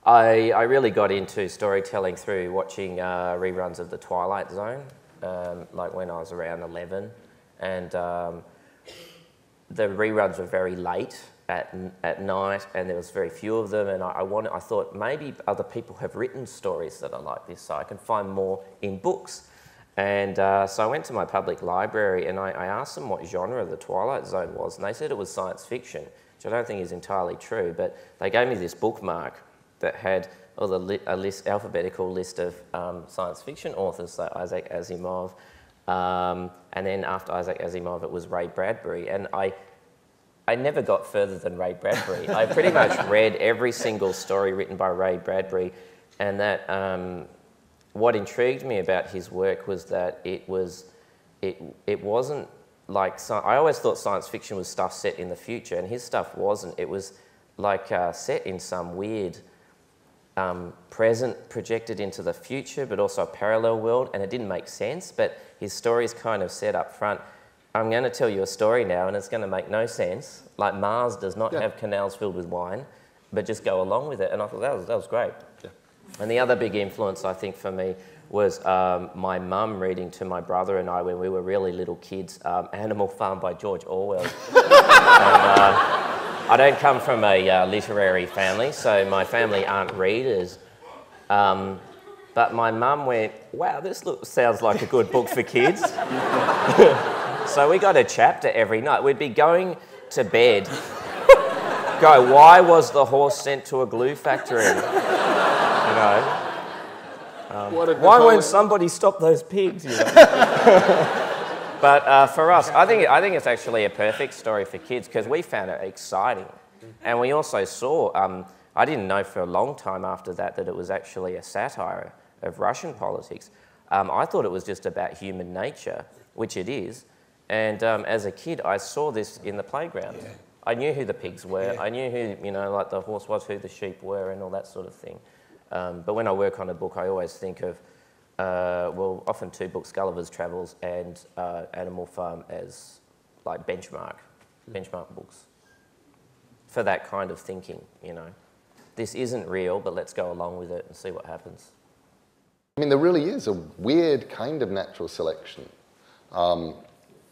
I really got into storytelling through watching reruns of The Twilight Zone, like when I was around 11. And the reruns were very late at night, and there was very few of them. And I thought maybe other people have written stories that are like this, so I can find more in books. And so I went to my public library and I asked them what genre The Twilight Zone was, and they said it was science fiction, which I don't think is entirely true, but they gave me this bookmark that had alphabetical list of science fiction authors, so Isaac Asimov, and then after Isaac Asimov it was Ray Bradbury, and I never got further than Ray Bradbury. I pretty much read every single story written by Ray Bradbury, and that what intrigued me about his work was that it wasn't like, I always thought science fiction was stuff set in the future, and his stuff wasn't. It was like set in some weird present projected into the future, but also a parallel world, and it didn't make sense, but his stories kind of said up front, I'm going to tell you a story now and it's going to make no sense, like Mars does not have canals filled with wine, but just go along with it. And I thought that was great. Yeah. And the other big influence, I think, for me was my mum reading to my brother and I when we were really little kids, Animal Farm by George Orwell. And, I don't come from a literary family, so my family aren't readers. But my mum went, wow, this sounds like a good book for kids. So we got a chapter every night. We'd be going to bed, go, why was the horse sent to a glue factory? You know? Why won't somebody stop those pigs? You know? But for us, I think it's actually a perfect story for kids because we found it exciting. And we also saw, I didn't know for a long time after that it was actually a satire of Russian politics. I thought it was just about human nature, which it is. And as a kid, I saw this in the playground. Yeah. I knew who the pigs were. Yeah. I knew who, you know, like the horse was, who the sheep were and all that sort of thing. But when I work on a book, I always think of, well, often two books, Gulliver's Travels and Animal Farm as like benchmark books for that kind of thinking, you know. This isn't real, but let's go along with it and see what happens. I mean, there really is a weird kind of natural selection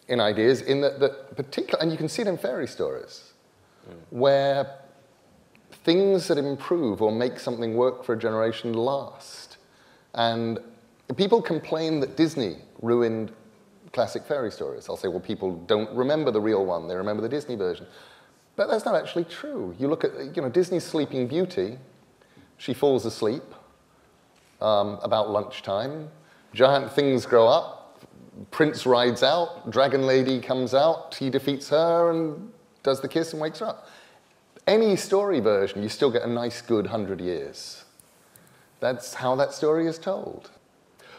in ideas, in that particular, and you can see it in fairy stories, where things that improve or make something work for a generation last. And people complain that Disney ruined classic fairy stories. I'll say, well, people don't remember the real one, they remember the Disney version. But that's not actually true. You look at, you know, Disney's Sleeping Beauty, she falls asleep about lunchtime, giant things grow up, Prince rides out, Dragon Lady comes out, he defeats her and does the kiss and wakes her up. Any story version, you still get a nice, good 100 years. That's how that story is told.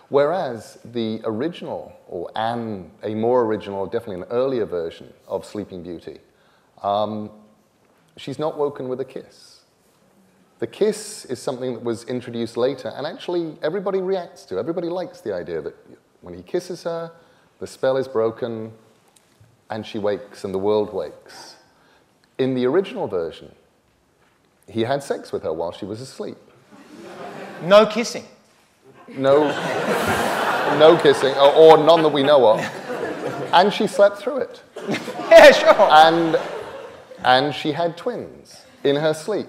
Whereas the original, or a more original, definitely an earlier version of Sleeping Beauty, she's not woken with a kiss. The kiss is something that was introduced later, and actually everybody reacts to. Everybody likes the idea that when he kisses her, the spell is broken, and she wakes, and the world wakes. In the original version, he had sex with her while she was asleep. No kissing. No, no kissing, or none that we know of. And she slept through it. Yeah, sure. And she had twins in her sleep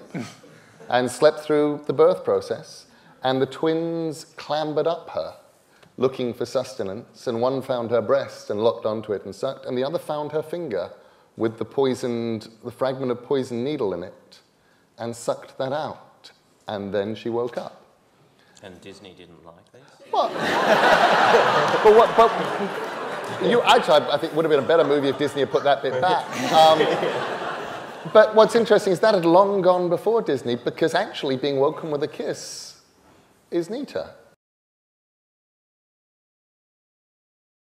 and slept through the birth process. And the twins clambered up her, looking for sustenance. And one found her breast and locked onto it and sucked. And the other found her finger with the fragment of poisoned needle in it and sucked that out. And then she woke up. And Disney didn't like this? Well, actually, I think it would have been a better movie if Disney had put that bit back. But what's interesting is that had long gone before Disney, because actually being woken with a kiss is neater.